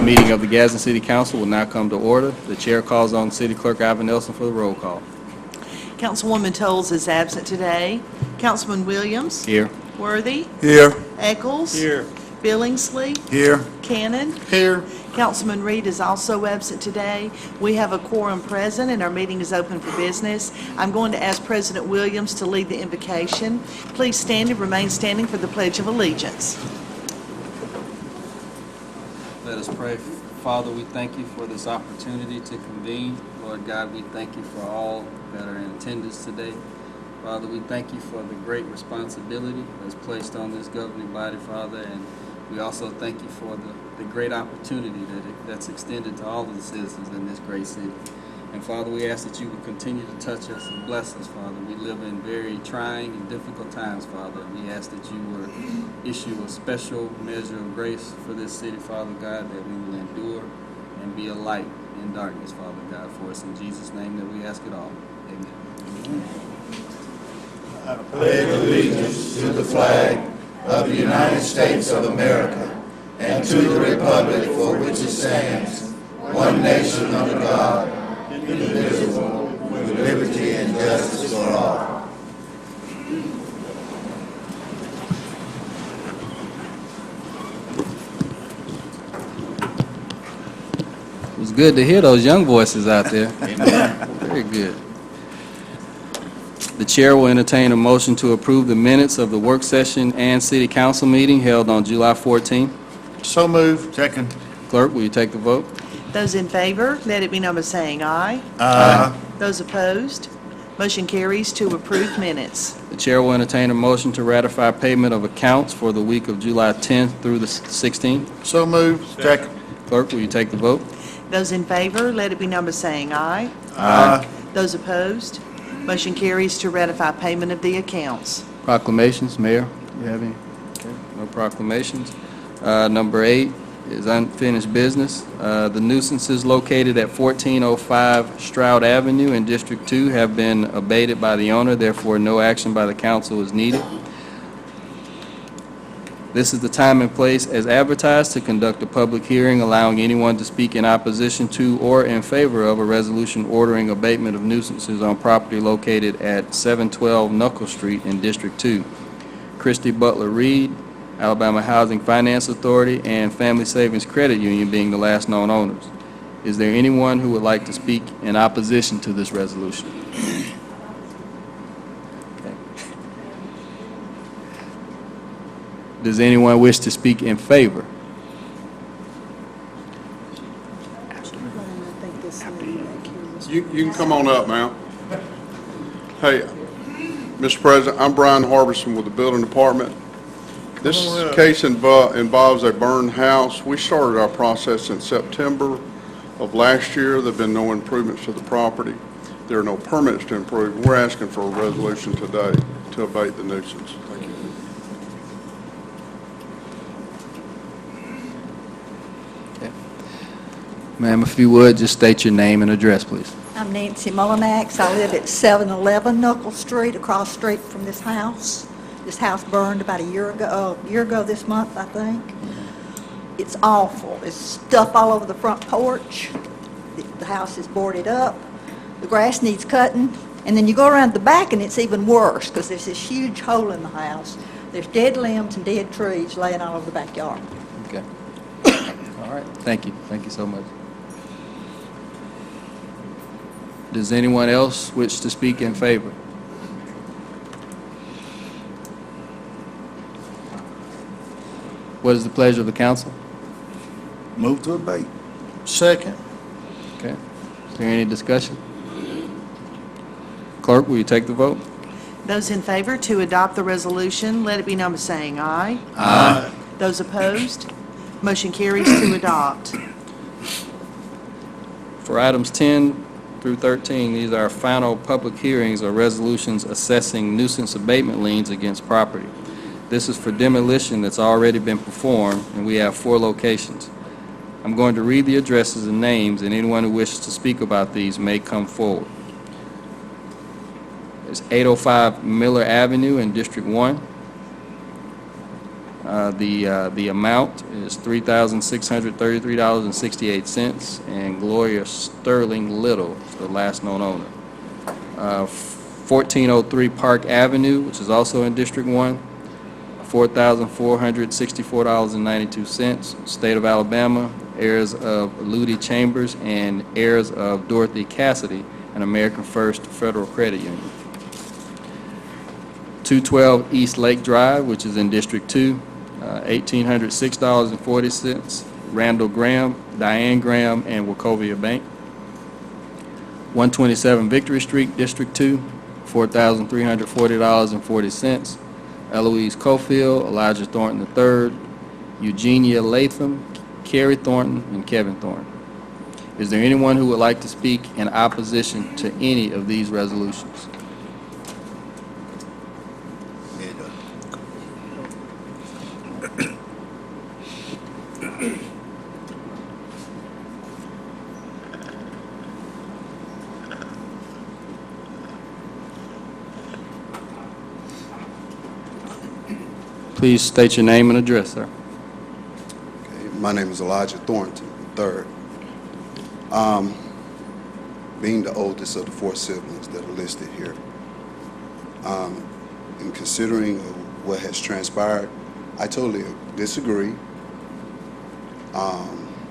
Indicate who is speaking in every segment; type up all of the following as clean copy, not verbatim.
Speaker 1: Meeting of the Gadsden City Council will now come to order. The chair calls on City Clerk Ivan Nelson for the roll call.
Speaker 2: Councilwoman Toles is absent today. Councilman Williams?
Speaker 1: Here.
Speaker 2: Worthy?
Speaker 3: Here.
Speaker 2: Eccles?
Speaker 3: Here.
Speaker 2: Billingsley?
Speaker 3: Here.
Speaker 2: Cannon?
Speaker 3: Here.
Speaker 2: Councilman Reed is also absent today. We have a quorum present, and our meeting is open for business. I'm going to ask President Williams to lead the invocation. Please stand and remain standing for the Pledge of Allegiance.
Speaker 1: Let us pray. Father, we thank you for this opportunity to convene. Lord God, we thank you for all that are in attendance today. Father, we thank you for the great responsibility that's placed on this governing body, Father, and we also thank you for the great opportunity that's extended to all of the citizens in this great city. And Father, we ask that you would continue to touch us and bless us, Father. We live in very trying and difficult times, Father. We ask that you would issue a special measure of grace for this city, Father God, that we will endure and be a light in darkness, Father God, for us. In Jesus' name that we ask it all. Amen.
Speaker 4: I pledge allegiance to the flag of the United States of America and to the republic for which it stands, one nation under God, indivisible, with liberty and justice for all.
Speaker 1: It was good to hear those young voices out there. Very good. The chair will entertain a motion to approve the minutes of the work session and city council meeting held on July 14.
Speaker 3: So moved. Second.
Speaker 1: Clerk, will you take the vote?
Speaker 2: Those in favor, let it be known by saying aye.
Speaker 3: Aye.
Speaker 2: Those opposed, motion carries to approve minutes.
Speaker 1: The chair will entertain a motion to ratify payment of accounts for the week of July 10th through the 16th.
Speaker 3: So moved. Second.
Speaker 1: Clerk, will you take the vote?
Speaker 2: Those in favor, let it be known by saying aye.
Speaker 3: Aye.
Speaker 2: Those opposed, motion carries to ratify payment of the accounts.
Speaker 1: Proclamations, Mayor, do you have any? Okay, no proclamations. Number 8 is unfinished business. The nuisances located at 1405 Stroud Avenue in District 2 have been abated by the owner, therefore no action by the council is needed. This is the time and place as advertised to conduct a public hearing allowing anyone to speak in opposition to or in favor of a resolution ordering abatement of nuisances on property located at 712 Knuckle Street in District 2. Christy Butler Reed, Alabama Housing Finance Authority, and Family Savings Credit Union being the last known owners. Is there anyone who would like to speak in opposition to this resolution? Okay. Does anyone wish to speak in favor?
Speaker 5: You can come on up, ma'am. Hey, Mr. President, I'm Brian Harbison with the Building Department. This case involves a burned house. We started our process in September of last year. There have been no improvements to the property. There are no permits to improve. We're asking for a resolution today to abate the nuisance. Thank you.
Speaker 1: Okay. Ma'am, if you would, just state your name and address, please.
Speaker 6: I'm Nancy Mullinax. I live at 711 Knuckle Street, across the street from this house. This house burned about a year ago this month, I think. It's awful. There's stuff all over the front porch. The house is boarded up. The grass needs cutting. And then you go around the back and it's even worse because there's this huge hole in the house. There's dead limbs and dead trees laying all over the backyard.
Speaker 1: Okay. All right. Thank you. Thank you so much. Does anyone else wish to speak in favor? What is the pleasure of the council?
Speaker 3: Move to abate. Second.
Speaker 1: Okay. Is there any discussion? Clerk, will you take the vote?
Speaker 2: Those in favor to adopt the resolution, let it be known by saying aye.
Speaker 3: Aye.
Speaker 2: Those opposed, motion carries to adopt.
Speaker 1: For items 10 through 13, these are final public hearings or resolutions assessing nuisance abatement liens against property. This is for demolition that's already been performed, and we have 4 locations. I'm going to read the addresses and names, and anyone who wishes to speak about these may come forward. There's 805 Miller Avenue in District 1, The amount is $3,633.68, and Gloria Sterling Little is the last known owner. 1403 Park Avenue, which is also in District 1, $4,464.92. State of Alabama, heirs of Ludi Chambers and heirs of Dorothy Cassidy, an American First Federal Credit Union. 212 East Lake Drive, which is in District 2, $1,806.40. Randall Graham, Diane Graham, and Wachovia Bank. 127 Victory Street, District 2, $4,340.40. Eloise Cofield, Elijah Thornton III, Eugenia Latham, Carrie Thornton, and Kevin Thornton. Is there anyone who would like to speak in opposition to any of these resolutions? Please state your name and address, sir.
Speaker 7: Okay, my name is Elijah Thornton III. Being the oldest of the 4 siblings that are listed here, in considering what has transpired, I totally disagree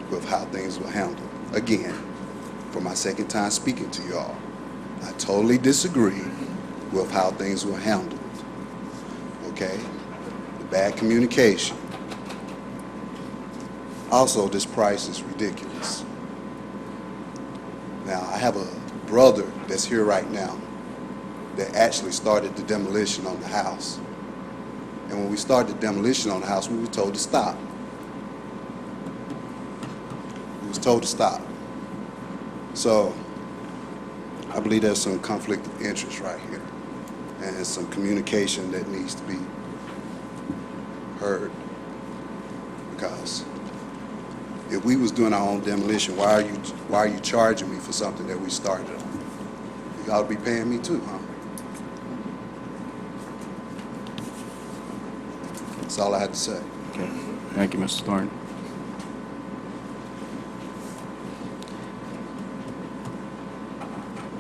Speaker 7: with how things were handled. Again, for my second time speaking to you all, I totally disagree with how things were handled. Okay? Bad communication. Also, this price is ridiculous. Now, I have a brother that's here right now that actually started the demolition on the house. And when we started demolition on the house, we were told to stop. We was told to stop. So, I believe there's some conflict of interest right here and some communication that needs to be heard, because if we was doing our own demolition, why are you charging me for something that we started on? You ought to be paying me too, huh? That's all I had to say.
Speaker 1: Okay. Thank you, Mr. Thornton.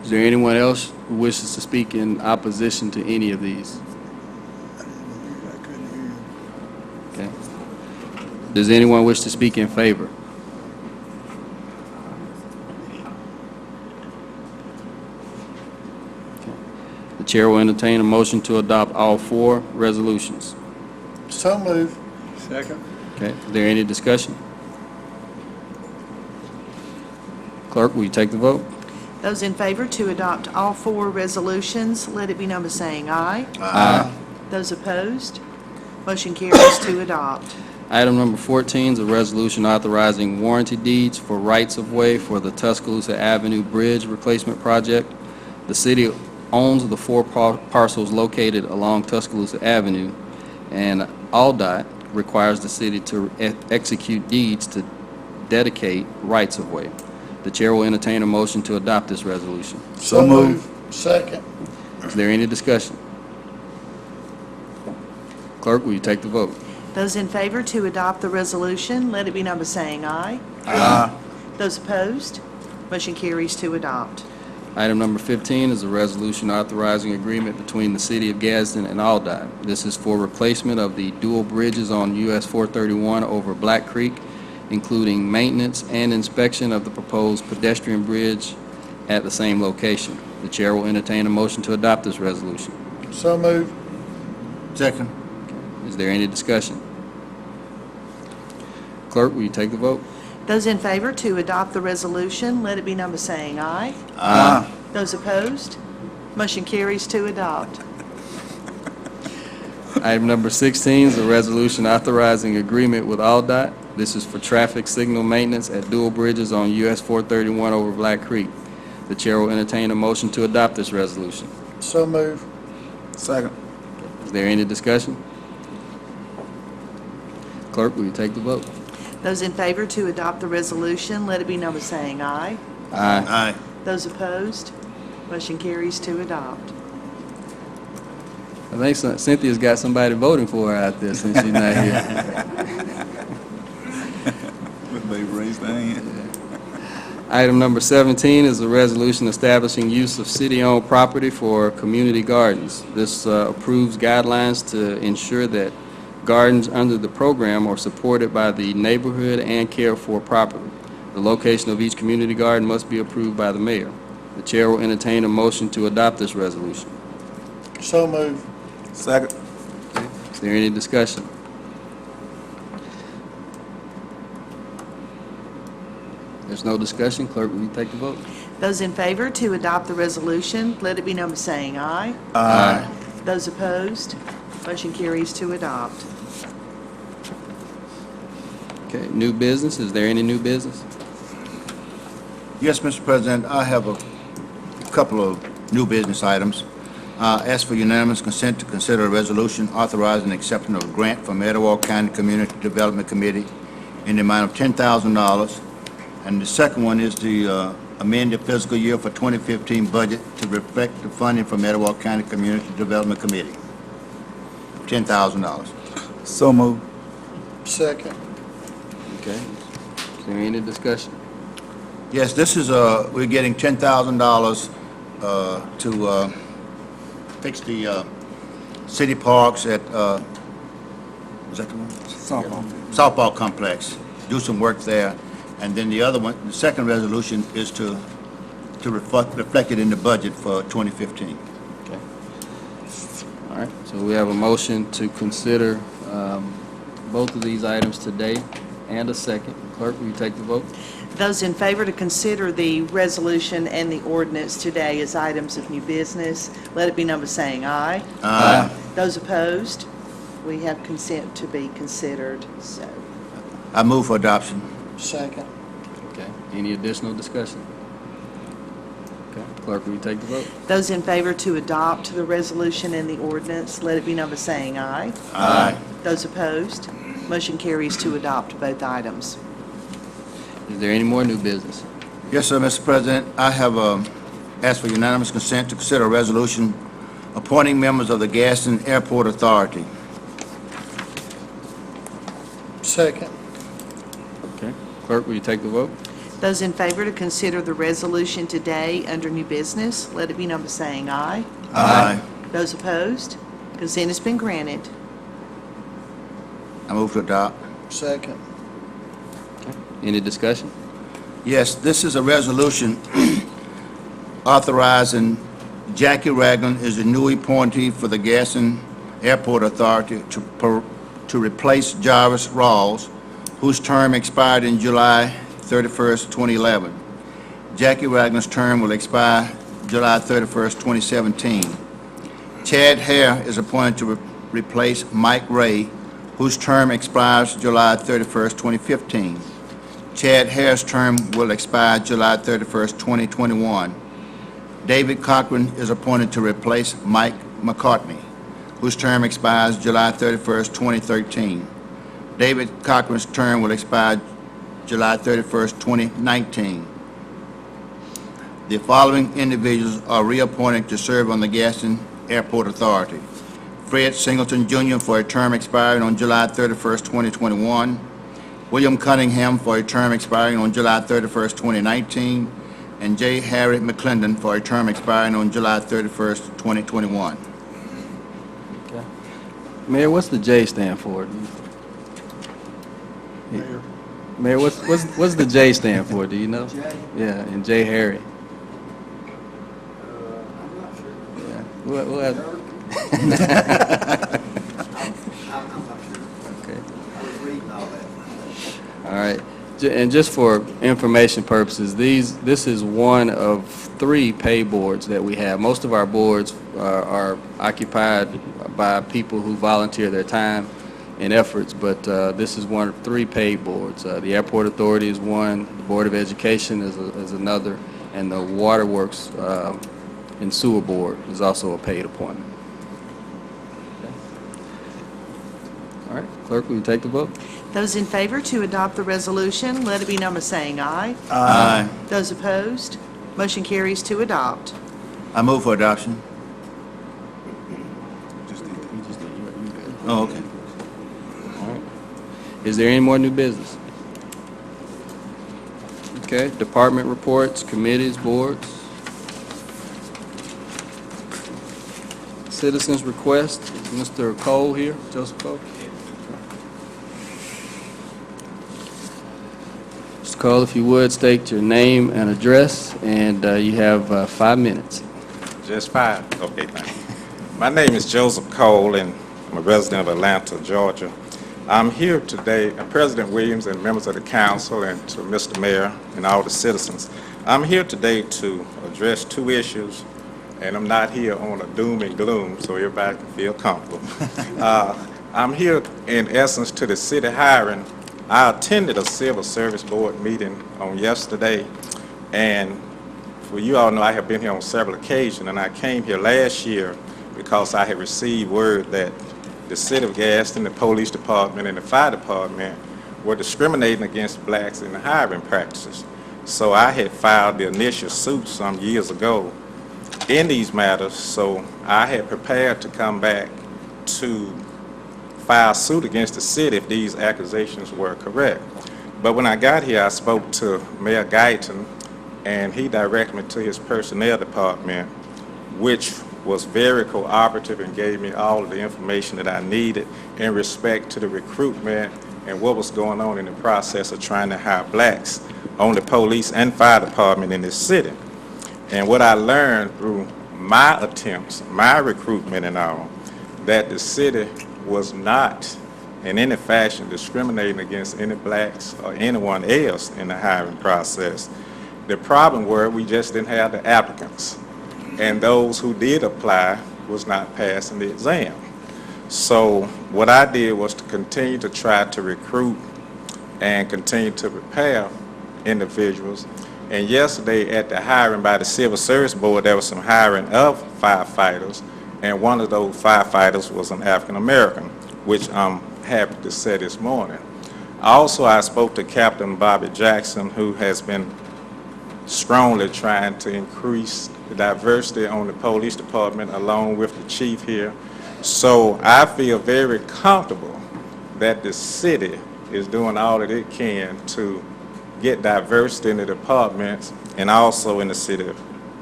Speaker 1: Is there anyone else who wishes to speak in opposition to any of these? Okay. Does anyone wish to speak in favor? Okay. The chair will entertain a motion to adopt all 4 resolutions.
Speaker 3: So moved.
Speaker 4: Second.
Speaker 1: Okay. Is there any discussion? Clerk, will you take the vote?
Speaker 2: Those in favor to adopt all 4 resolutions, let it be known by saying aye.
Speaker 1: Aye.
Speaker 2: Those opposed, motion carries to adopt.
Speaker 1: Item number 14 is a resolution authorizing warranty deeds for rights-of-way for the Tuscaloosa Avenue Bridge Replacement Project. The city owns the 4 parcels located along Tuscaloosa Avenue, and ALDOT requires the city to execute deeds to dedicate rights-of-way. The chair will entertain a motion to adopt this resolution.
Speaker 3: So moved. Second.
Speaker 1: Is there any discussion? Clerk, will you take the vote?
Speaker 2: Those in favor to adopt the resolution, let it be known by saying aye.
Speaker 3: Aye.
Speaker 2: Those opposed, motion carries to adopt.
Speaker 1: Item number 15 is a resolution authorizing agreement between the City of Gadsden and ALDOT. This is for replacement of the dual bridges on US 431 over Black Creek, including maintenance and inspection of the proposed pedestrian bridge at the same location. The chair will entertain a motion to adopt this resolution.
Speaker 3: So moved. Second.
Speaker 1: Is there any discussion? Clerk, will you take the vote?
Speaker 2: Those in favor to adopt the resolution, let it be known by saying aye.
Speaker 3: Aye.
Speaker 2: Those opposed, motion carries to adopt.
Speaker 1: Item number 16 is a resolution authorizing agreement with ALDOT. This is for traffic signal maintenance at dual bridges on US 431 over Black Creek. The chair will entertain a motion to adopt this resolution.
Speaker 3: So moved. Second.
Speaker 1: Is there any discussion? Clerk, will you take the vote?
Speaker 2: Those in favor to adopt the resolution, let it be known by saying aye.
Speaker 1: Aye.
Speaker 3: Aye.
Speaker 2: Those opposed, motion carries to adopt.
Speaker 1: I think Cynthia's got somebody voting for her out there since she's not here.
Speaker 3: Everybody raise their hand.
Speaker 1: Item number 17 is a resolution establishing use of city-owned property for community gardens. This approves guidelines to ensure that gardens under the program are supported by the neighborhood and cared for properly. The location of each community garden must be approved by the mayor. The chair will entertain a motion to adopt this resolution.
Speaker 3: So move. Second.
Speaker 1: Is there any discussion? There's no discussion. Clerk, will you take the vote?
Speaker 2: Those in favor to adopt the resolution, let it be known by saying aye.
Speaker 3: Aye.
Speaker 2: Those opposed, motion carries to adopt.
Speaker 1: Okay, new business. Is there any new business?
Speaker 8: Yes, Mr. President, I have a couple of new business items. Ask for unanimous consent to consider a resolution authorizing acceptance of a grant from Etowah County Community Development Committee in the amount of $10,000. And the second one is to amend the fiscal year for 2015 budget to reflect the funding from Etowah County Community Development Committee, $10,000.
Speaker 3: So move. Second.
Speaker 1: Okay. Is there any discussion?
Speaker 8: Yes, this is, we're getting $10,000 to fix the city parks at, is that the one? Softball complex, do some work there. And then the other one, the second resolution is to reflect it in the budget for 2015.
Speaker 1: Okay. All right, so we have a motion to consider both of these items today and a second. Clerk, will you take the vote?
Speaker 2: Those in favor to consider the resolution and the ordinance today as items of new business, let it be known by saying aye.
Speaker 8: Aye.
Speaker 2: Those opposed, we have consent to be considered, so.
Speaker 8: I move for adoption.
Speaker 3: Second.
Speaker 1: Okay. Any additional discussion? Okay. Clerk, will you take the vote?
Speaker 2: Those in favor to adopt the resolution and the ordinance, let it be known by saying aye.
Speaker 8: Aye.
Speaker 2: Those opposed, motion carries to adopt both items.
Speaker 1: Is there any more new business?
Speaker 8: Yes, sir, Mr. President. I have asked for unanimous consent to consider a resolution appointing members of the Gadsden Airport Authority.
Speaker 3: Second.
Speaker 1: Okay. Clerk, will you take the vote?
Speaker 2: Those in favor to consider the resolution today under new business, let it be known by saying aye.
Speaker 8: Aye.
Speaker 2: Those opposed, consent has been granted.
Speaker 8: I move to adopt.
Speaker 3: Second.
Speaker 1: Any discussion?
Speaker 8: Yes, this is a resolution authorizing Jackie Ragland is the new appointee for the Gadsden Airport Authority to replace Jarvis Rawls, whose term expired in July 31st, 2011. Jackie Ragland's term will expire July 31st, 2017. Chad Hare is appointed to replace Mike Ray, whose term expires July 31st, 2015. Chad Hare's term will expire July 31st, 2021. David Cochran is appointed to replace Mike McCartney, whose term expires July 31st, 2013. David Cochran's term will expire July 31st, 2019. The following individuals are reappointed to serve on the Gadsden Airport Authority. Fred Singleton Jr. for a term expiring on July 31st, 2021. William Cunningham for a term expiring on July 31st, 2019. And J. Harry McClendon for a term expiring on July 31st, 2021.
Speaker 1: Okay. Mayor, what's the J stand for? Mayor, what's the J stand for? Do you know? J. Yeah, and J. Harry.
Speaker 9: I'm not sure.
Speaker 1: Yeah. What?
Speaker 9: I'm not sure.
Speaker 1: Okay.
Speaker 9: I was reading all that.
Speaker 1: All right. And just for information purposes, this is one of 3 pay boards that we have. Most of our boards are occupied by people who volunteer their time and efforts, but this is one of 3 paid boards. The Airport Authority is one, the Board of Education is another, and the Waterworks and Sewer Board is also a paid appointment. Okay. All right, clerk, will you take the vote?
Speaker 2: Those in favor to adopt the resolution, let it be known by saying aye.
Speaker 8: Aye.
Speaker 2: Those opposed, motion carries to adopt.
Speaker 8: I move for adoption.
Speaker 3: Just
Speaker 1: Is there any more new business? Okay, department reports, committees, boards. Citizens' request, is Mr. Cole here, Joseph Cole? Mr. Cole, if you would, state your name and address, and you have 5 minutes.
Speaker 10: Just 5? Okay, thank you. My name is Joseph Cole, and I'm a resident of Atlanta, Georgia. I'm here today, President Williams and members of the council, and to Mr. Mayor and all the citizens. I'm here today to address 2 issues, and I'm not here on a doom and gloom, so everybody can feel comfortable. I'm here, in essence, to the city hiring. I attended a Civil Service Board meeting on yesterday, and for you all know I have been here on several occasions, and I came here last year because I had received word that the city of Gadsden, the police department, and the fire department were discriminating against blacks in the hiring practices. So I had filed the initial suit some years ago in these matters, so I had prepared to come back to file suit against the city if these accusations were correct. But when I got here, I spoke to Mayor Gadsden, and he directed me to his personnel department, which was very cooperative and gave me all of the information that I needed in respect to the recruitment and what was going on in the process of trying to hire blacks on the police and fire department in this city. And what I learned through my attempts, my recruitment and all, that the city was not in any fashion discriminating against any blacks or anyone else in the hiring process. The problem were we just didn't have the applicants, and those who did apply was not passing the exam. So what I did was to continue to try to recruit and continue to prepare individuals. And yesterday at the hiring by the Civil Service Board, there was some hiring of firefighters, and one of those firefighters was an African American, which I'm happy to say this morning. Also, I spoke to Captain Bobby Jackson, who has been strongly trying to increase the diversity on the police department along with the chief here. So I feel very comfortable that the city is doing all that it can to get diversity in the departments and also in the city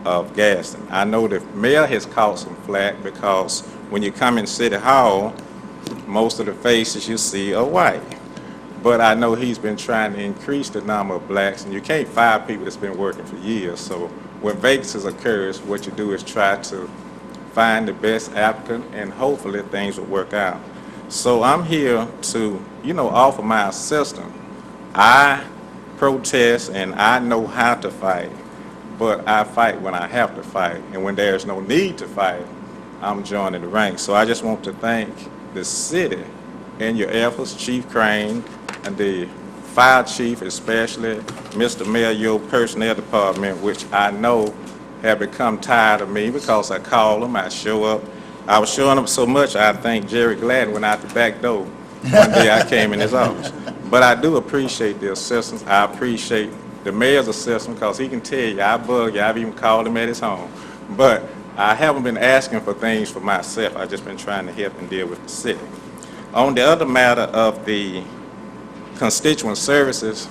Speaker 10: of Gadsden. I know the mayor has caught some flack because when you come in City Hall, most of the faces you see are white. But I know he's been trying to increase the number of blacks, and you can't fire people that's been working for years. So when vacancies occurs, what you do is try to find the best applicant, and hopefully things will work out. So I'm here to, offer my assistance. I protest and I know how to fight, but I fight when I have to fight, and when there's no need to fight, I'm joining the ranks. So I just want to thank the city and your efforts, Chief Crane, and the fire chief, especially Mr. Mayor, your personnel department, which I know have become tired of me because I call them, I show up. I was showing up so much, I think Jerry Gladden went out the back door one day I came in his office. But I do appreciate the assistance. I appreciate the mayor's assistance because he can tell you, I bug you, I've even called him at his home. But I haven't been asking for things for myself. I've just been trying to help and deal with the city. On the other matter of the constituent services,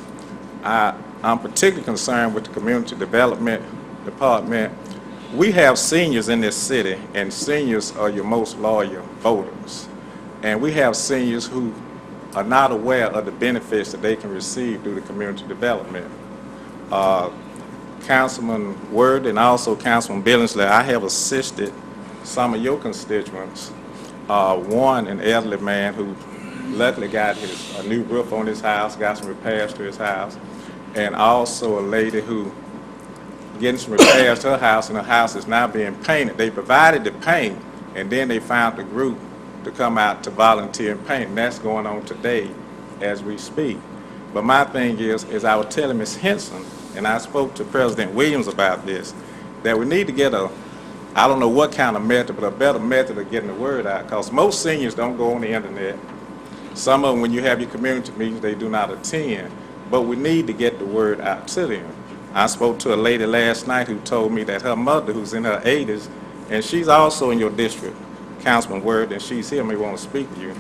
Speaker 10: I'm particularly concerned with the community development department. We have seniors in this city, and seniors are your most loyal voters. And we have seniors who are not aware of the benefits that they can receive through the community development. Councilman Word and also Councilman Billingsley, I have assisted some of your constituents. One, an elderly man who luckily got a new roof on his house, got some repairs to his house, and also a lady who getting some repairs to her house, and her house is now being painted. They provided the paint, and then they found a group to come out to volunteer and paint, and that's going on today as we speak. But my thing is I was telling Ms. Henson, and I spoke to President Williams about this, that we need to get I don't know what kind of method, but a better method of getting the word out, because most seniors don't go on the internet. Some of them, when you have your community meetings, they do not attend, but we need to get the word out to them. I spoke to a lady last night who told me that her mother, who's in her 80s, and she's also in your district, Councilman Word, and she's here, may want to speak to you.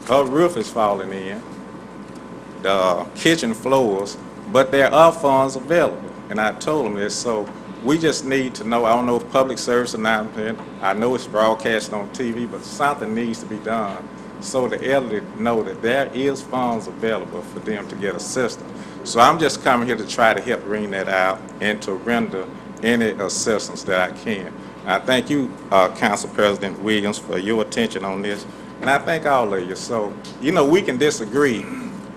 Speaker 10: Her roof is falling in, the kitchen floors, but there are funds available. And I told them this, so we just need to know, I don't know if public service announcement, I know it's broadcast on TV, but something needs to be done so the elderly know that there is funds available for them to get assistance. So I'm just coming here to try to help bring that out and to render any assistance that I can. I thank you, Council President Williams, for your attention on this, and I thank all of you. So, you know, we can disagree,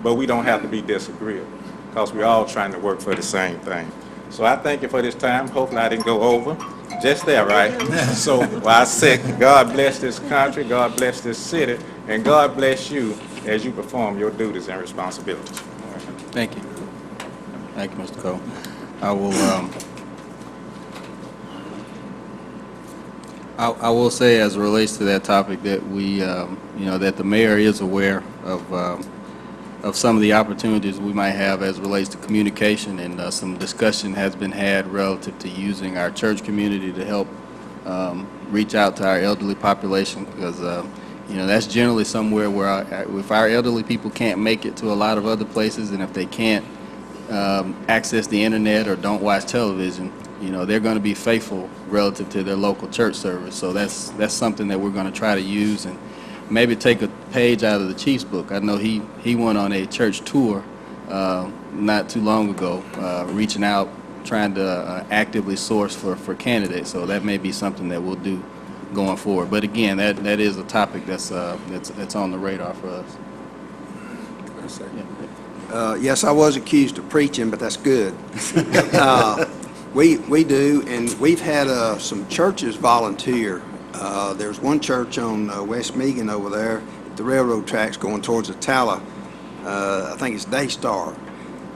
Speaker 10: but we don't have to be disagreeable, because we're all trying to work for the same thing. So I thank you for this time. Hopefully I didn't go over. Just there, right? So well, I said, God bless this country, God bless this city, and God bless you as you perform your duties and responsibilities.
Speaker 1: Thank you. Thank you, Mr. Cole. I will say, as it relates to that topic, that we, you know, that the mayor is aware of some of the opportunities we might have as it relates to communication, and some discussion has been had relative to using our church community to help reach out to our elderly population, because you know, that's generally somewhere where if our elderly people can't make it to a lot of other places, and if they can't access the internet or don't watch television, you know, they're going to be faithful relative to their local church service. So that's something that we're going to try to use, and maybe take a page out of the chief's book. I know he went on a church tour not too long ago, reaching out, trying to actively source for candidates. So that may be something that we'll do going forward. But again, that is a topic that's on the radar for us.
Speaker 9: Yes, I was accused of preaching, but that's good. We do, and we've had some churches volunteer. There's one church on West Meagan over there, at the railroad tracks going towards Atala. I think it's Daystar.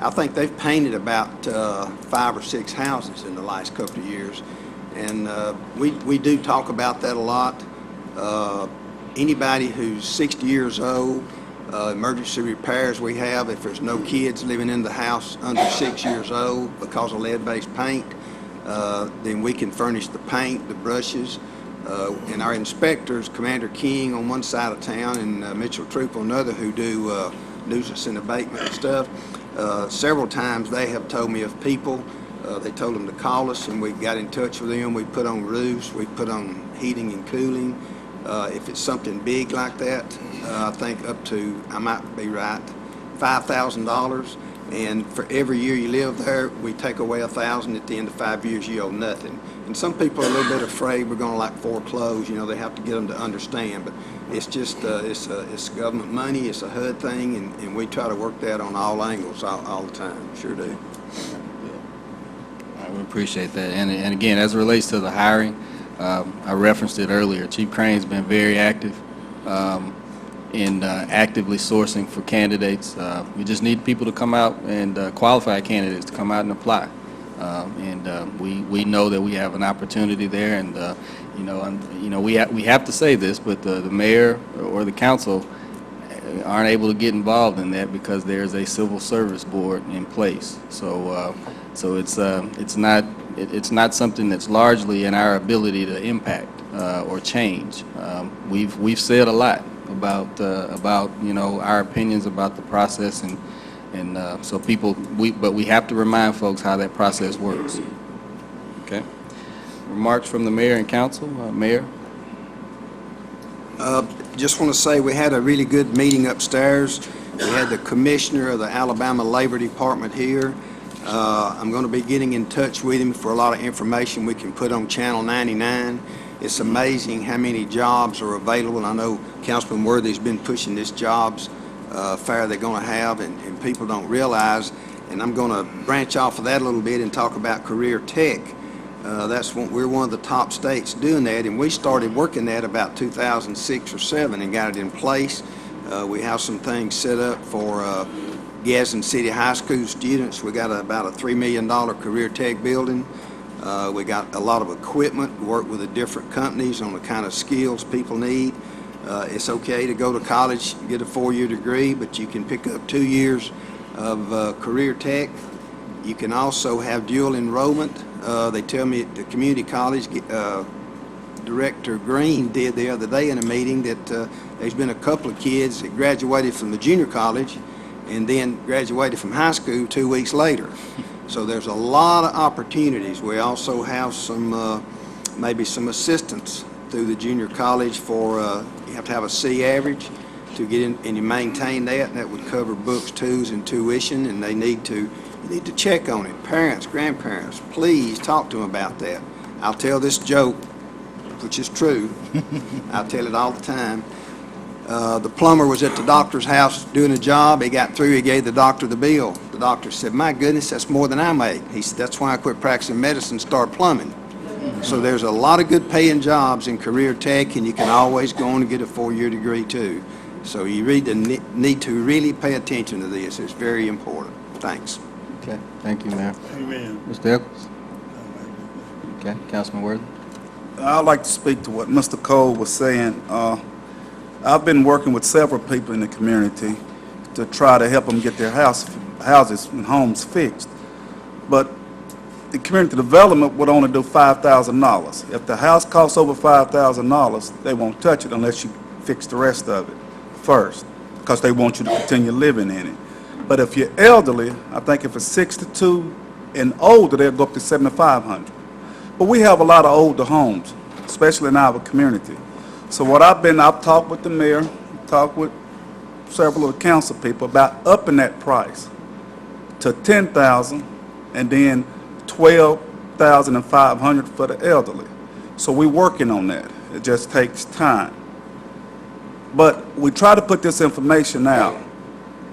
Speaker 9: I think they've painted about 5 or 6 houses in the last couple of years. And we do talk about that a lot. Anybody who's 60 years old, emergency repairs we have, if there's no kids living in the house under 6 years old because of lead-based paint, then we can furnish the paint, the brushes, and our inspectors, Commander King on one side of town and Mitchell Troop on another, who do nuisance and abatement and stuff. Several times they have told me of people, they told them to call us, and we got in touch with them. We put on roofs, we put on heating and cooling. If it's something big like that, I think up to, I might be right, $5,000. And for every year you live there, we take away $1,000. At the end of 5 years, you owe nothing. And some people are a little bit afraid we're going to like foreclose. You know, they have to get them to understand. But it's just, it's government money. It's a HUD thing, and we try to work that on all angles all the time. Sure do.
Speaker 1: We appreciate that. And again, as it relates to the hiring, I referenced it earlier. Chief Crane's been very active in actively sourcing for candidates. We just need people to come out, and qualified candidates to come out and apply. We know that we have an opportunity there, and we have to say this, but the mayor or the council aren't able to get involved in that because there's a civil service board in place. So it's not something that's largely in our ability to impact or change. We've said a lot about our opinions about the process, and so but we have to remind folks how that process works. Okay. Remarks from the mayor and council. Mayor.
Speaker 9: Just want to say we had a really good meeting upstairs. We had the commissioner of the Alabama Labor Department here. I'm going to be getting in touch with him for a lot of information we can put on Channel 99. It's amazing how many jobs are available. I know Councilman Worthy's been pushing this jobs fair they're going to have, and people don't realize. And I'm going to branch off of that a little bit and talk about career tech. We're one of the top states doing that, and we started working that about 2006 or 7 and got it in place. We have some things set up for Gadsden City High School students. We got about a $3 million career tech building. We got a lot of equipment, work with the different companies on the kind of skills people need. It's okay to go to college and get a 4-year degree, but you can pick up 2 years of career tech. You can also have dual enrollment. They tell me at the community college, Director Green did the other day in a meeting that there's been a couple of kids that graduated from the junior college, and then graduated from high school 2 weeks later. So there's a lot of opportunities. We also have some, maybe some assistance through the junior college for, you have to have a C average to get in, and you maintain that, and that would cover books, tools, and tuition, and you need to check on it. Parents, grandparents, please talk to them about that. I'll tell this joke, which is true. I'll tell it all the time. The plumber was at the doctor's house doing a job. He got through, he gave the doctor the bill. The doctor said, "My goodness, that's more than I make." He said, "That's why I quit practicing medicine and started plumbing." So there's a lot of good paying jobs in career tech, and you can always go on and get a 4-year degree too. So you really need to really pay attention to this. It's very important. Thanks.
Speaker 1: Okay, thank you, Mayor.
Speaker 3: Amen.
Speaker 1: Mr. Eccles? Okay, Councilman Worthy?
Speaker 11: I'd like to speak to what Mr. Cole was saying. I've been working with several people in the community to try to help them get their houses and homes fixed. But the community development would only do $5,000. If the house costs over $5,000, they won't touch it unless you fix the rest of it first, because they want you to continue living in it. But if you're elderly, I think if it's 62 and older, they'll go up to $7,500. But we have a lot of older homes, especially in our community. So what I've talked with the mayor, talked with several of the council people about upping that price to $10,000 and then $12,500 for the elderly. So we're working on that. It just takes time. But we try to put this information out,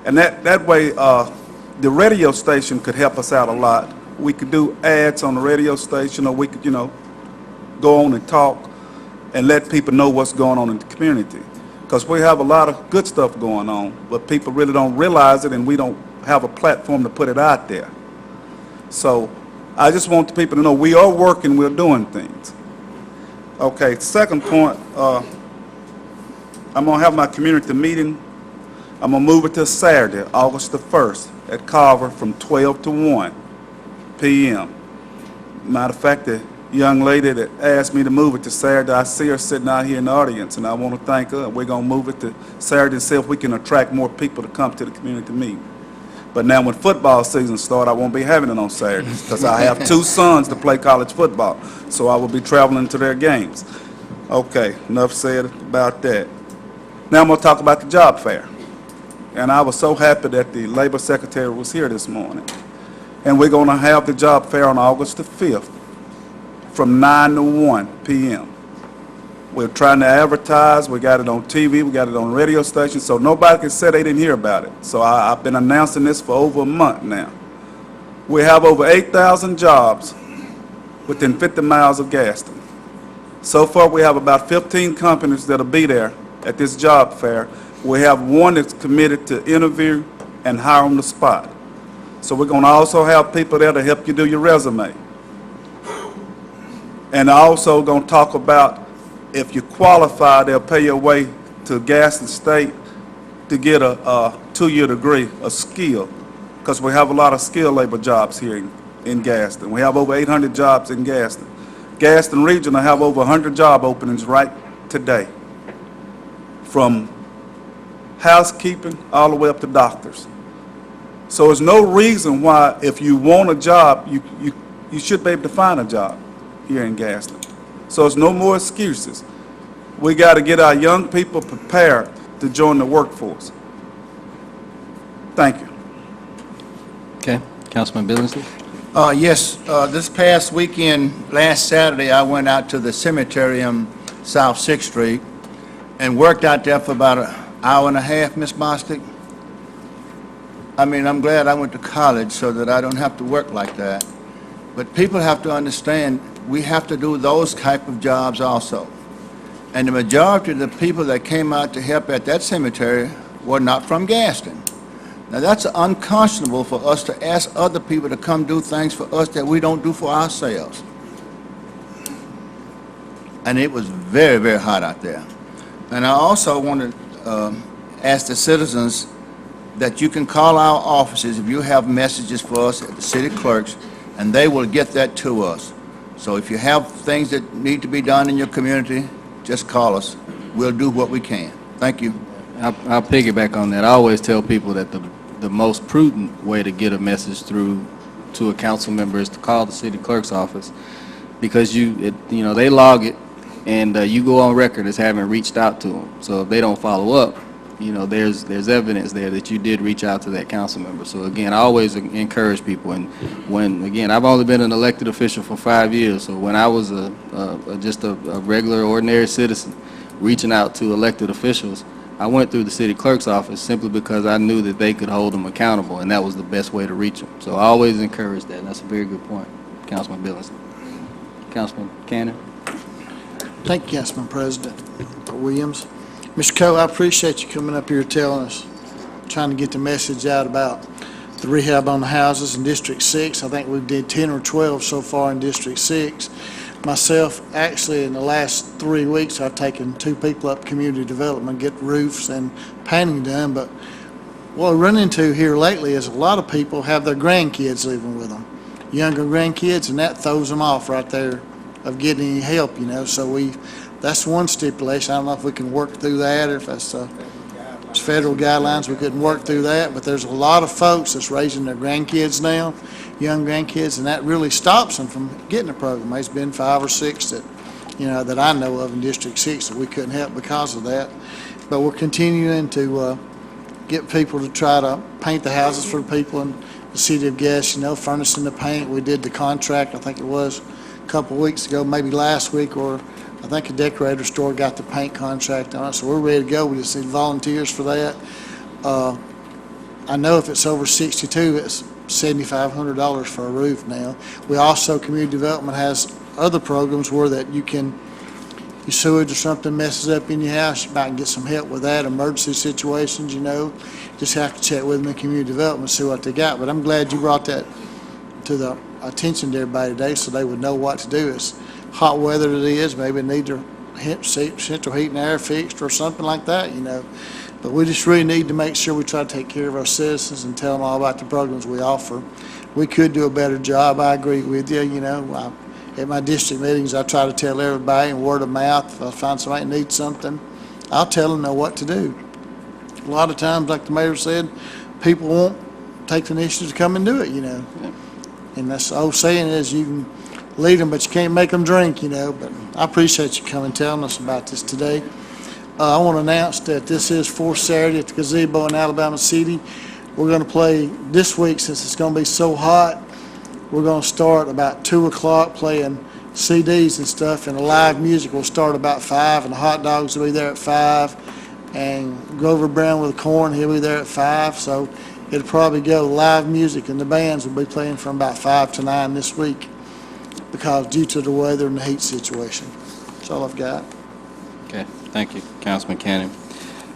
Speaker 11: and that way the radio station could help us out a lot. We could do ads on the radio station, or we could, go on and talk and let people know what's going on in the community. Because we have a lot of good stuff going on, but people really don't realize it, and we don't have a platform to put it out there. So I just want the people to know we are working, we're doing things. Okay, second point, I'm going to have my community meeting. I'm going to move it to Saturday, August the 1st, at Carver from 12 to 1 p.m. Matter of fact, the young lady that asked me to move it to Saturday, I see her sitting out here in the audience, and I want to thank her. We're going to move it to Saturday and see if we can attract more people to come to the community meeting. But now when football season starts, I won't be having it on Saturdays, because I have 2 sons to play college football, so I will be traveling to their games. Okay, enough said about that. Now I'm going to talk about the job fair. And I was so happy that the Labor Secretary was here this morning. And we're going to have the job fair on August the 5th from 9 to 1 p.m. We're trying to advertise. We got it on TV. We got it on radio stations, so nobody can say they didn't hear about it. So I've been announcing this for over a month now. We have over 8,000 jobs within 50 miles of Gadsden. So far, we have about 15 companies that'll be there at this job fair. We have one that's committed to interview and hire on the spot. So we're going to also have people there to help you do your resume. And also going to talk about, if you qualify, they'll pay your way to Gadsden State to get a 2-year degree, a skill, because we have a lot of skilled labor jobs here in Gadsden. We have over 800 jobs in Gadsden. Gadsden Region will have over 100 job openings right today, from housekeeping all the way up to doctors. So there's no reason why, if you want a job, you should be able to find a job here in Gadsden. So there's no more excuses. We got to get our young people prepared to join the workforce. Thank you.
Speaker 1: Okay, Councilman Billingsley?
Speaker 8: Yes, this past weekend, last Saturday, I went out to the cemetery on South 6th Street and worked out there for about an hour and a half, Miss Bostic. I mean, I'm glad I went to college so that I don't have to work like that. But people have to understand, we have to do those type of jobs also. And the majority of the people that came out to help at that cemetery were not from Gadsden. Now, that's unconscionable for us to ask other people to come do things for us that we don't do for ourselves. And it was very, very hot out there. And I also want to ask the citizens that you can call our offices if you have messages for us at the city clerks, and they will get that to us. So if you have things that need to be done in your community, just call us. We'll do what we can. Thank you.
Speaker 1: I'll piggyback on that. I always tell people that the the most prudent way to get a message through to a council member is to call the city clerk's office, because they log it, and you go on record as having reached out to them. So if they don't follow up, there's evidence there that you did reach out to that council member. So again, I always encourage people, and again, I've only been an elected official for 5 years, so when I was just a regular, ordinary citizen reaching out to elected officials, I went through the city clerk's office simply because I knew that they could hold them accountable, and that was the best way to reach them. So I always encourage that, and that's a very good point, Councilman Billings. Councilman Cannon?
Speaker 3: Thank you, Councilman President Williams. Mr. Coe, I appreciate you coming up here telling us, trying to get the message out about the rehab on the houses in District 6. I think we did 10 or 12 so far in District 6. Myself, actually, in the last 3 weeks, I've taken 2 people up community development, get roofs and painting done. But what we run into here lately is a lot of people have their grandkids living with them, younger grandkids, and that throws them off right there of getting any help, So that's one stipulation. I don't know if we can work through that, or if that's it's federal guidelines, we couldn't work through that. But there's a lot of folks that's raising their grandkids now, young grandkids, and that really stops them from getting a program. There's been 5 or 6 that, that I know of in District 6 that we couldn't help because of that. But we're continuing to get people to try to paint the houses for people in the city of Gadsden, furnishing the paint. We did the contract, I think it was a couple of weeks ago, maybe last week, or I think a decorator store got the paint contract on it, so we're ready to go. We just need volunteers for that. I know if it's over 62, it's $7,500 for a roof now. We also, community development has other programs where that your sewage or something messes up in your house, you might get some help with that, emergency situations, Just have to check with them in community development and see what they got. But I'm glad you brought that to the attention to everybody today so they would know what to do. It's hot weather it is, maybe need their central heat and air fixed or something like that, But we just really need to make sure we try to take care of our citizens and tell them all about the programs we offer. We could do a better job, I agree with you, At my district meetings, I try to tell everybody in word of mouth, if I find somebody that needs something, I'll tell them what to do. A lot of times, like the mayor said, people won't take the initiative to come and do it, And that's the old saying is you can lead them, but you can't make them drink, But I appreciate you coming and telling us about this today. I want to announce that this is 4th Saturday at the gazebo in Alabama City. We're going to play this week, since it's going to be so hot. We're going to start about 2 o'clock playing CDs and stuff, and the live music will start about 5, and the hot dogs will be there at 5, and Grover Brown with the corn, he'll be there at 5. So it'll probably go live music, and the bands will be playing from about 5 to 9 this week, because due to the weather and the heat situation. That's all I've got.
Speaker 1: Okay, thank you, Councilman Cannon.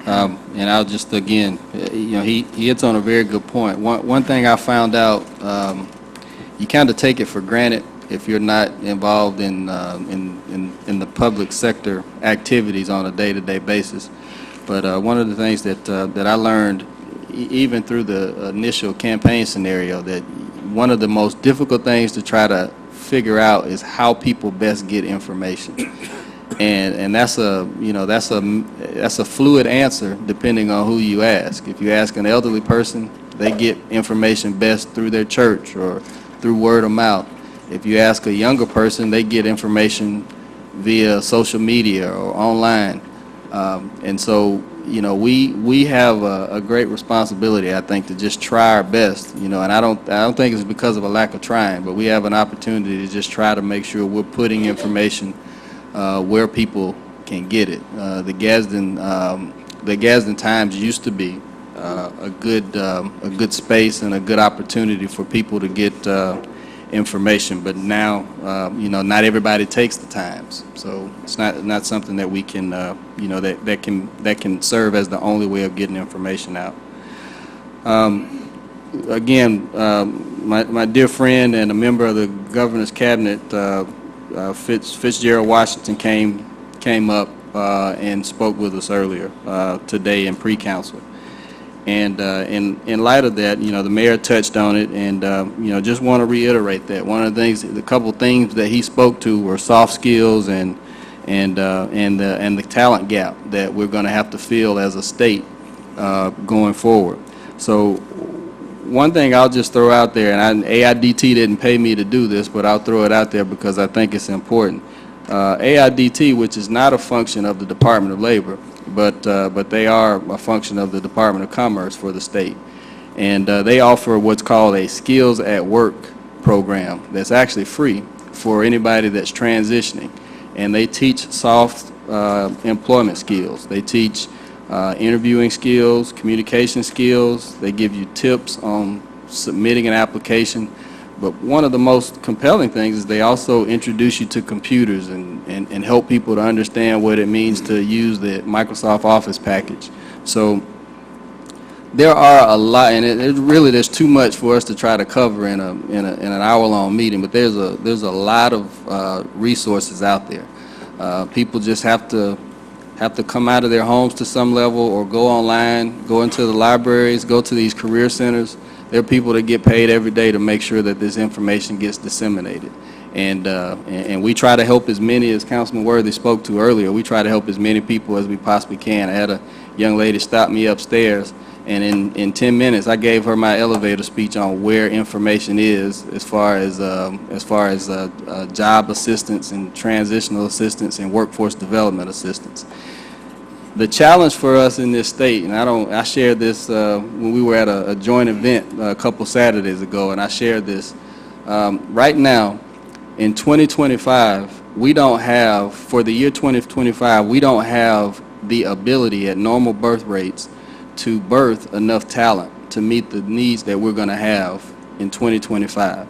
Speaker 1: And I'll just, again, he hits on a very good point. One thing I found out, you kind of take it for granted if you're not involved in the public sector activities on a day-to-day basis. But one of the things that I learned, even through the initial campaign scenario, that one of the most difficult things to try to figure out is how people best get information, and that's a fluid answer depending on who you ask. If you ask an elderly person, they get information best through their church or through word of mouth. If you ask a younger person, they get information via social media or online, and so we have a great responsibility, I think, to just try our best, and I don't think it's because of a lack of trying, but we have an opportunity to just try to make sure we're putting information where people can get it. The Gadsden Times used to be a good space and a good opportunity for people to get information, but now not everybody takes the Times, so it's not something that we can that can serve as the only way of getting information out. Again, my dear friend and a member of the governor's cabinet, Fitzgerald Washington, came up and spoke with us earlier today in pre-council. And in light of that, the mayor touched on it, and just want to reiterate that one of the things, the couple things that he spoke to were soft skills and the talent gap that we're going to have to fill as a state going forward. So one thing I'll just throw out there, and AIDT didn't pay me to do this, but I'll throw it out there because I think it's important. AIDT, which is not a function of the Department of Labor, but they are a function of the Department of Commerce for the state. And they offer what's called a Skills at Work program that's actually free for anybody that's transitioning. And they teach soft employment skills. They teach interviewing skills, communication skills. They give you tips on submitting an application. But one of the most compelling things is they also introduce you to computers and help people to understand what it means to use the Microsoft Office package. So there are a lot, and there's too much for us to try to cover in an hour-long meeting. But there's a lot of resources out there. People just have to come out of their homes to some level, or go online, go into the libraries, go to these career centers. There are people that get paid every day to make sure that this information gets disseminated. And we try to help as many, as Councilman Worthy spoke to earlier, we try to help as many people as we possibly can. I had a young lady stop me upstairs, and in 10 minutes I gave her my elevator speech on where information is as far as job assistance and transitional assistance and workforce development assistance. The challenge for us in this state, and I shared this when we were at a joint event a couple Saturdays ago, and I shared this. Right now, in 2025, we don't have, for the year 2025, we don't have the ability at normal birth rates to birth enough talent to meet the needs that we're going to have in 2025.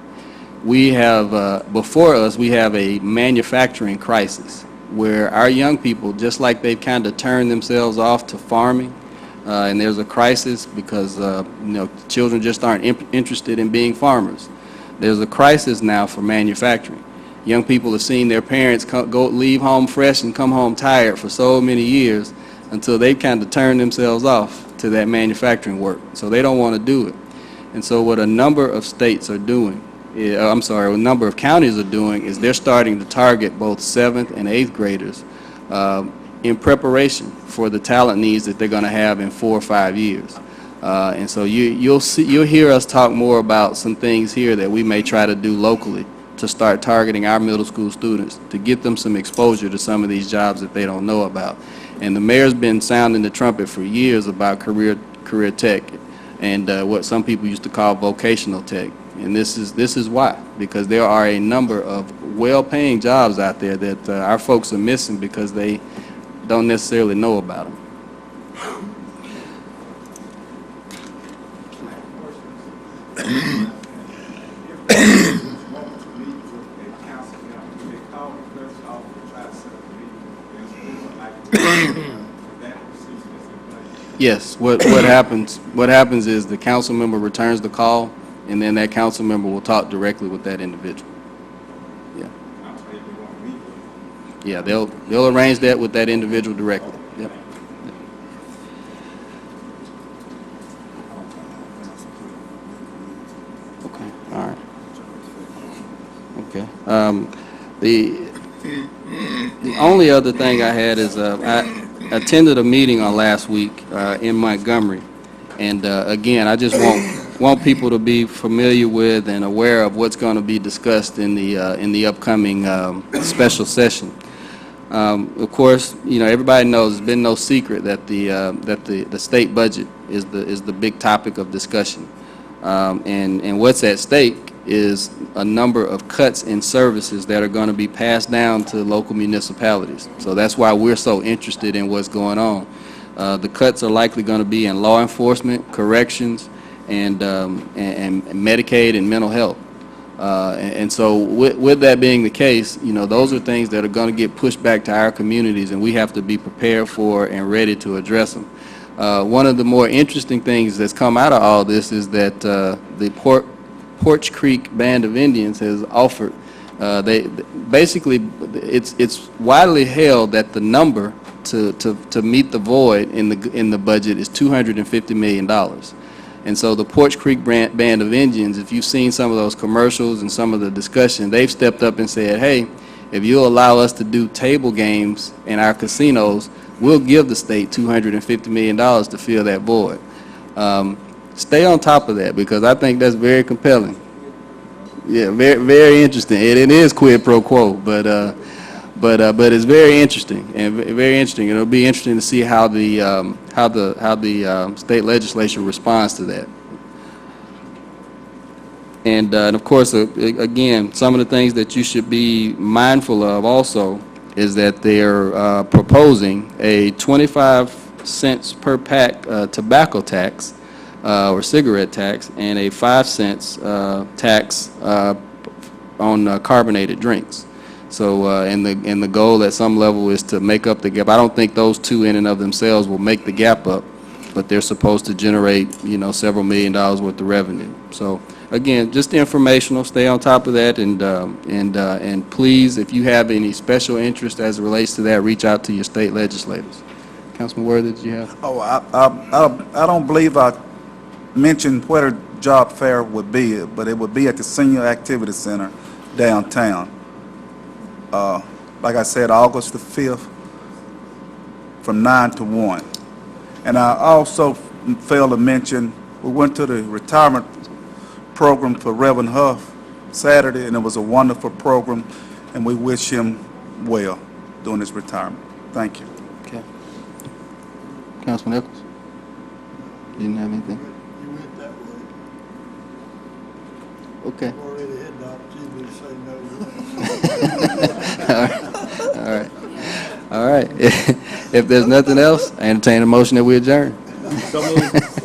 Speaker 1: We have, before us, we have a manufacturing crisis, where our young people, just like they've kind of turned themselves off to farming, and there's a crisis because children just aren't interested in being farmers. There's a crisis now for manufacturing. Young people have seen their parents leave home fresh and come home tired for so many years until they've kind of turned themselves off to that manufacturing work. So they don't want to do it. And so what a number of states are doing, a number of counties are doing, is they're starting to target both 7th and 8th graders in preparation for the talent needs that they're going to have in 4 or 5 years. And so you'll hear us talk more about some things here that we may try to do locally to start targeting our middle school students to get them some exposure to some of these jobs that they don't know about. And the mayor's been sounding the trumpet for years about career tech and what some people used to call vocational tech. And this is why, because there are a number of well-paying jobs out there that our folks are missing because they don't necessarily know about them. Yes, what happens is the council member returns the call, and then that council member will talk directly with that individual. Yeah. Yeah, they'll arrange that with that individual directly. Yep. Okay. All right. Okay. The only other thing I had is I attended a meeting on last week in Montgomery, and again, I just want people to be familiar with and aware of what's going to be discussed in the upcoming special session. Of course, everybody knows it's been no secret that the state budget is the big topic of discussion, and what's at stake is a number of cuts in services that are going to be passed down to local municipalities. So that's why we're so interested in what's going on. The cuts are likely going to be in law enforcement, corrections, and Medicaid and mental health. And so with that being the case, those are things that are going to get pushed back to our communities, and we have to be prepared for and ready to address them. One of the more interesting things that's come out of all this is that the Porch Creek Band of Indians has offered, it's widely held that the number to meet the void in the budget is $250 million. And so the Porch Creek Band of Indians, if you've seen some of those commercials and some of the discussion, they've stepped up and said, hey, if you'll allow us to do table games in our casinos, we'll give the state $250 million to fill that void. stay on top of that, because I think that's very compelling. Yeah, very, very interesting. It is quid pro quo, but it's very interesting, and very interesting. It'll be interesting to see how the state legislature responds to that. And of course, again, some of the things that you should be mindful of also is that they're proposing a 25 cents per pack tobacco tax or cigarette tax, and a 5 cents tax on carbonated drinks. So, and the goal at some level is to make up the gap. I don't think those two in and of themselves will make the gap up, but they're supposed to generate, several $1 million worth of revenue. So, again, just informational. Stay on top of that, and please, if you have any special interest as it relates to that, reach out to your state legislators. Councilman Worthy, did you have?
Speaker 11: Oh, I don't believe I mentioned where the job fair would be, but it would be at the Senior Activity Center downtown. Like I said, August the 5th, from 9 to 1. And I also failed to mention, we went to the retirement program for Reverend Huff Saturday, and it was a wonderful program, and we wish him well during his retirement. Thank you.
Speaker 1: Okay. Councilman Nichols? You didn't have anything?
Speaker 3: You went that way.
Speaker 1: Okay.
Speaker 3: Already had the opportunity to say no.
Speaker 1: All right. If there's nothing else, I entertain a motion that we adjourn.
Speaker 3: So moved.